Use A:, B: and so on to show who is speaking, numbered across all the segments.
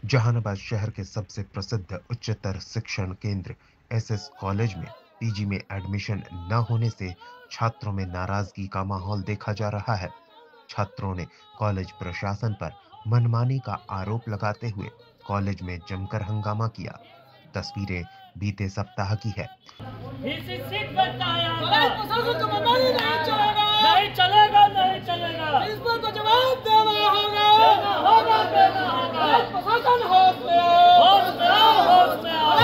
A: जहानाबाद शहर के सबसे प्रसिद्ध उच्चतर शिक्षण केंद्र एसएस कॉलेज में पीजी में एडमिशन न होने से छात्रों में नाराजगी का माहौल देखा जा रहा है। छात्रों ने कॉलेज प्रशासन पर मनमानी का आरोप लगाते हुए कॉलेज में जमकर हंगामा किया। तस्वीरें बीते सप्ताह की है।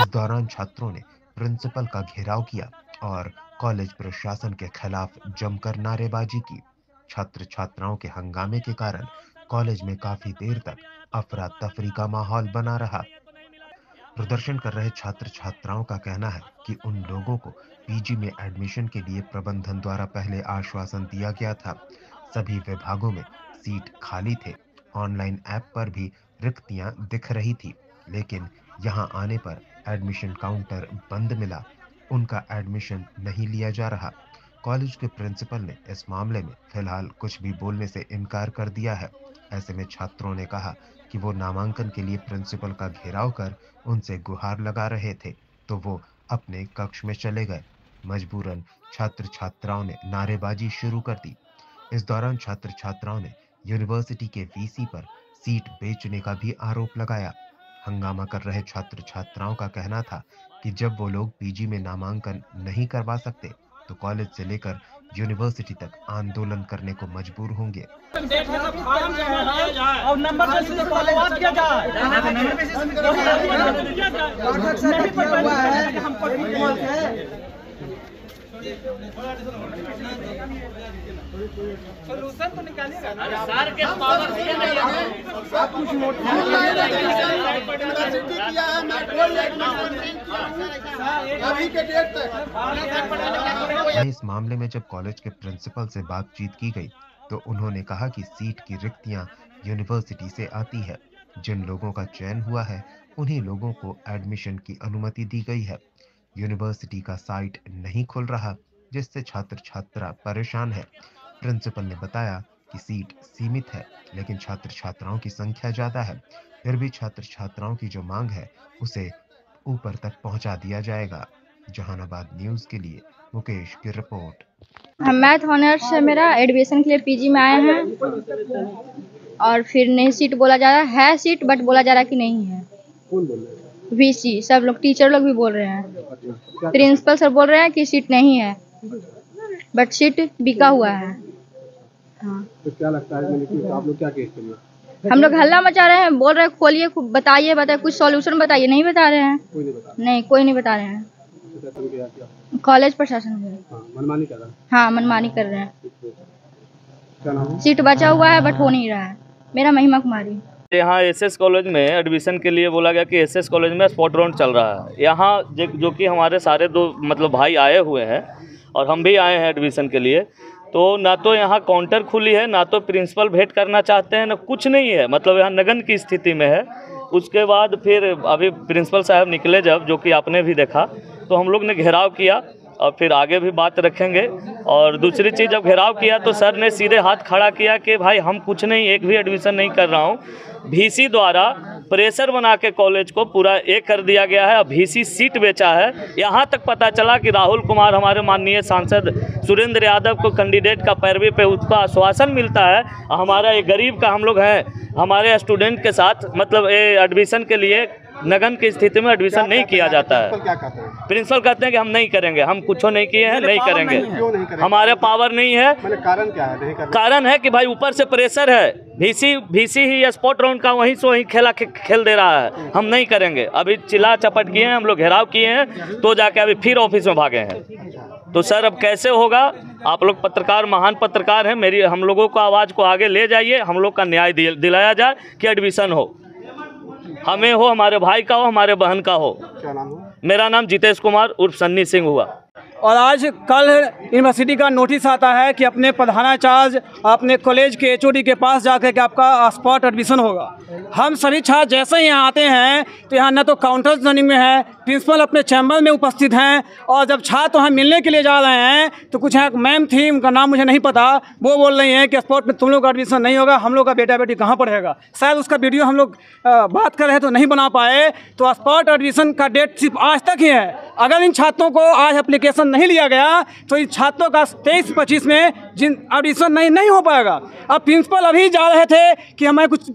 A: इस दौरान छात्रों ने प्रिंसिपल का घेराव किया और कॉलेज प्रशासन के खिलाफ जमकर नारेबाजी की। छात्र छात्राओं के हंगामे के कारण कॉलेज में काफी देर तक अफरा तफरी का माहौल बना रहा। प्रदर्शन कर रहे छात्र छात्राओं का कहना है कि उन लोगों को पीजी में एडमिशन के लिए प्रबंधन द्वारा पहले आश्वासन दिया गया था। सभी विभागों में सीट खाली थे। ऑनलाइन ऐप पर भी रिक्तियां दिख रही थी, लेकिन यहां आने पर एडमिशन काउंटर बंद मिला। उनका एडमिशन नहीं लिया जा रहा। कॉलेज के प्रिंसिपल ने इस मामले में फिलहाल कुछ भी बोलने से इनकार कर दिया है। ऐसे में छात्रों ने कहा कि वो नामांकन के लिए प्रिंसिपल का घेराव कर उनसे गुहार लगा रहे थे, तो वो अपने कक्ष में चले गए। मजबूरन छात्र छात्राओं ने नारेबाजी शुरू कर दी। इस दौरान छात्र छात्राओं ने यूनिवर्सिटी के वीसी पर सीट बेचने का भी आरोप लगाया। हंगामा कर रहे छात्र छात्राओं का कहना था कि जब वो लोग पीजी में नामांकन नहीं करवा सकते तो कॉलेज से लेकर यूनिवर्सिटी तक आंदोलन करने को मजबूर होंगे।
B: सोल्यूशन तो निकालिएगा ना
C: सर के पावर से नहीं
B: आप कुछ नोट किया है। मैं अभी के डेट तक
A: इस मामले में जब कॉलेज के प्रिंसिपल से बातचीत की गई तो उन्होंने कहा कि सीट की रिक्तियां यूनिवर्सिटी से आती है। जिन लोगों का चयन हुआ है उन्हीं लोगों को एडमिशन की अनुमति दी गई है। यूनिवर्सिटी का साइट नहीं खुल रहा, जिससे छात्र छात्रा परेशान है। प्रिंसिपल ने बताया कि सीट सीमित है, लेकिन छात्र छात्राओं की संख्या ज्यादा है। फिर भी छात्र छात्राओं की जो मांग है उसे ऊपर तक पहुंचा दिया जाएगा। जहानाबाद न्यूज के लिए मुकेश की रिपोर्ट।
D: हम मैथ ऑनर्स से मेरा एडमिशन के लिए पीजी में आए हैं और फिर नहीं सीट बोला जा रहा है सीट बट बोला जा रहा है कि नहीं है।
B: कौन बोल रहे हैं?
D: वीसी सब लोग, टीचर लोग भी बोल रहे हैं। प्रिंसिपल सर बोल रहे हैं कि सीट नहीं है बट सीट बिका हुआ है। हाँ,
B: तो क्या लगता है तो आप लोग क्या केस करेंगे?
D: हम लोग हल्ला मचा रहे हैं, बोल रहे हैं खोलिए, बताइए कुछ सॉल्यूशन बताइए। नहीं बता रहे हैं।
B: कोई नहीं बता।
D: नहीं, कोई नहीं बता रहे हैं। कॉलेज प्रशासन है।
B: मनमानी कर रहा है।
D: हाँ, मनमानी कर रहे हैं।
B: क्या नाम है?
D: सीट बचा हुआ है बट हो नहीं रहा है। मेरा महिमा कुमारी।
C: यहाँ एसएस कॉलेज में एडमिशन के लिए बोला गया कि एसएस कॉलेज में स्पॉट राउंड चल रहा है। यहाँ जो कि हमारे सारे दो भाई आए हुए हैं और हम भी आए हैं एडमिशन के लिए, तो ना तो यहाँ काउंटर खुली है, ना तो प्रिंसिपल भेंट करना चाहते हैं, ना कुछ नहीं है। यहाँ नगन की स्थिति में है। उसके बाद फिर अभी प्रिंसिपल साहब निकले जब, जो कि आपने भी देखा, तो हम लोग ने घेराव किया और फिर आगे भी बात रखेंगे। और दूसरी चीज़, जब घेराव किया तो सर ने सीधे हाथ खड़ा किया कि भाई हम कुछ नहीं, एक भी एडमिशन नहीं कर रहा हूँ। वीसी द्वारा प्रेशर बना के कॉलेज को पूरा एक कर दिया गया है। अब वीसी सीट बेचा है। यहाँ तक पता चला कि राहुल कुमार, हमारे माननीय सांसद सुरेंद्र यादव को कैंडिडेट का पैरवी पे उसका आश्वासन मिलता है। हमारा एक गरीब का हम लोग हैं, हमारे स्टूडेंट के साथ एडमिशन के लिए नगन की स्थिति में एडमिशन नहीं किया जाता है। प्रिंसिपल कहते हैं कि हम नहीं करेंगे, हम कुछ नहीं किए हैं, नहीं करेंगे, हमारे पावर नहीं है।
B: कारण क्या है? नहीं करना।
C: कारण है कि भाई ऊपर से प्रेशर है। वीसी ही स्पॉट राउंड का वहीं से वहीं खेल दे रहा है। हम नहीं करेंगे। अभी चिल्ला चपट किए हैं, हम लोग घेराव किए हैं, तो जाके अभी फिर ऑफिस में भागे हैं। तो सर अब कैसे होगा? आप लोग पत्रकार, महान पत्रकार हैं, हम लोगों को आवाज़ को आगे ले जाइए, हम लोग का न्याय दिलाया जाए कि एडमिशन हो, हमें हो, हमारे भाई का हो, हमारे बहन का हो।
B: क्या नाम है?
C: मेरा नाम जितेश कुमार उर्फ सन्नी सिंह हुआ।
E: और आज कल यूनिवर्सिटी का नोटिस आता है कि अपने प्रधानाचार्य, अपने कॉलेज के एचओडी के पास जाकर के आपका स्पॉट एडमिशन होगा। हम सभी छात्र जैसे ही यहाँ आते हैं तो यहाँ न तो काउंटर रनिंग में है, प्रिंसिपल अपने चैम्बर में उपस्थित हैं और जब छात्र वहाँ मिलने के लिए जा रहे हैं तो कुछ एक मैम थी, उनका नाम मुझे नहीं पता, वो बोल रही हैं कि स्पोर्ट में तुम लोग का एडमिशन नहीं होगा, हम लोग का बेटा बेटी कहाँ पढ़ेगा। शायद उसका वीडियो हम लोग बात कर रहे हैं तो नहीं बना पाए। तो स्पोर्ट एडमिशन का डेट सिर्फ आज तक ही है। अगर इन छात्रों को आज एप्लीकेशन नहीं लिया गया तो इन छात्रों का 23-25 में जिन एडमिशन नहीं हो पाएगा। अब प्रिंसिपल अभी जा रहे थे कि मैं कुछ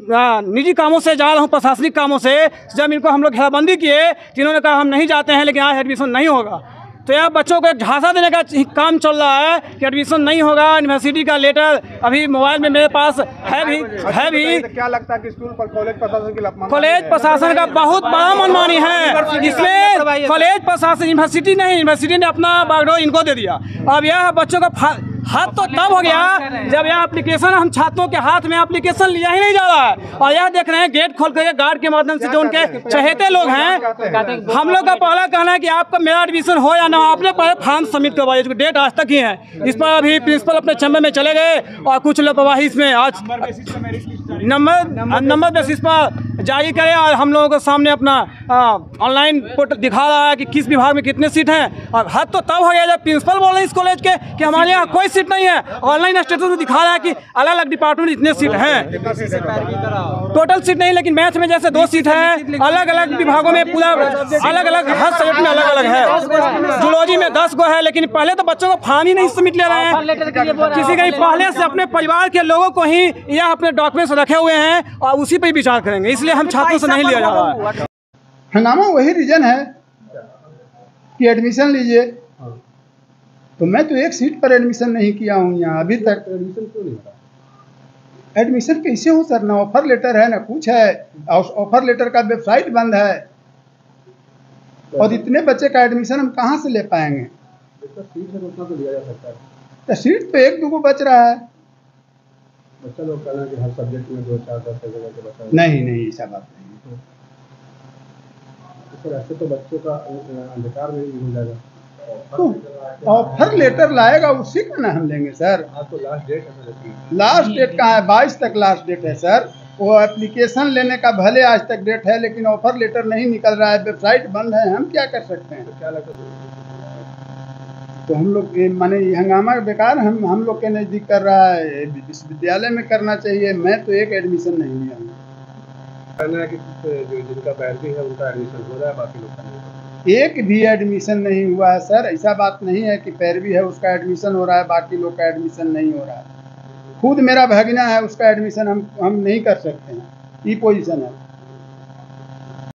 E: निजी कामों से जा रहा हूँ, प्रशासनिक कामों से। जब इनको हम लोग घेराबंदी किए तो इन्होंने कहा हम नहीं जाते हैं, लेकिन आज एडमिशन नहीं होगा। तो यह बच्चों को एक झांसा देने का काम चल रहा है कि एडमिशन नहीं होगा। यूनिवर्सिटी का लेटर अभी मोबाइल में मेरे पास है भी।
B: तो क्या लगता है कि स्कूल पर कॉलेज प्रशासन की
E: कॉलेज प्रशासन का बहुत बड़ा मनमानी है। इसमें कॉलेज प्रशासन, यूनिवर्सिटी ने अपना बागडोर इनको दे दिया। अब यह बच्चों का हाथ तो तब हो गया जब यह एप्लीकेशन हम छात्रों के हाथ में एप्लीकेशन लिया ही नहीं जा रहा है। और यह देख रहे हैं गेट खोल करके गार्ड के माध्यम से जो उनके चहेते लोग हैं, हम लोग का पहला कहना है कि आपका मेरा एडमिशन हो या ना हो, आपने पहले फॉर्म सबमिट करवाइए। डेट आज तक ही है। इस पर अभी प्रिंसिपल अपने चैम्बर में चले गए और कुछ लापरवाही इसमें आज नंबर बेसिस पर जारी करें और हम लोगों के सामने अपना ऑनलाइन पोर्टल दिखा रहा है कि किस विभाग में कितने सीट हैं। और हद तो तब हो गया जब प्रिंसिपल बोल रहे हैं इस कॉलेज के कि हमारे यहाँ कोई सीट नहीं है। ऑनलाइन स्टेटस में दिखा रहा है कि अलग अलग डिपार्टमेंट इतने सीट हैं। टोटल सीट नहीं, लेकिन मैथ में जैसे 2 सीट है, अलग अलग विभागों में पूरा अलग अलग, हर सब्जेक्ट में अलग अलग है। जूलॉजी में 10 गो है, लेकिन पहले तो बच्चों को फॉर्म ही नहीं सबमिट ले रहे हैं। किसी का पहले से अपने परिवार के लोगों को ही यह अपने डॉक्यूमेंट्स रखे हुए हैं और उसी पर विचार करेंगे। इसलिए हम छात्रों से नहीं लिया जा रहा है।
F: हंगामा वही रीजन है कि एडमिशन लीजिए, तो मैं तो एक सीट पर एडमिशन नहीं किया हूँ यहाँ अभी तक।
B: एडमिशन क्यों नहीं होता?
F: एडमिशन कैसे हो सर? ना ऑफर लेटर है ना कुछ है। ऑफर लेटर का वेबसाइट बंद है और इतने बच्चे का एडमिशन हम कहाँ से ले पाएंगे?
B: सीट है तो उतना तो लिया जा सकता है।
F: तो सीट तो 1-2 बच रहा है।
B: बच्चा लोग कहना कि हर सब्जेक्ट में 2-4-10 जगह के बच्चा
F: नहीं ऐसा बात नहीं।
B: सर ऐसे तो बच्चों का अंधकार में ही हो जाएगा।
F: तो ऑफर लेटर लाएगा उसी का ना हम लेंगे सर।
B: आज तो लास्ट डेट है।
F: लास्ट डेट कहाँ है? 22 तक लास्ट डेट है सर। वो एप्लीकेशन लेने का भले आज तक डेट है, लेकिन ऑफर लेटर नहीं निकल रहा है, वेबसाइट बंद है, हम क्या कर सकते हैं?
B: तो क्या लगता है?
F: तो हम लोग माने हंगामा बेकार हम लोग के नज़दीक कर रहा है, विश्वविद्यालय में करना चाहिए। मैं तो एक एडमिशन नहीं लिया हूँ।
B: कहना है कि जो जिनका पैरवी है उनका एडमिशन हो रहा है, बाकी लोग का नहीं हो रहा।
F: एक भी एडमिशन नहीं हुआ है सर। ऐसा बात नहीं है कि पैरवी है उसका एडमिशन हो रहा है, बाकी लोग का एडमिशन नहीं हो रहा है। खुद मेरा भगना है, उसका एडमिशन हम नहीं कर सकते हैं। ये पोजीशन है।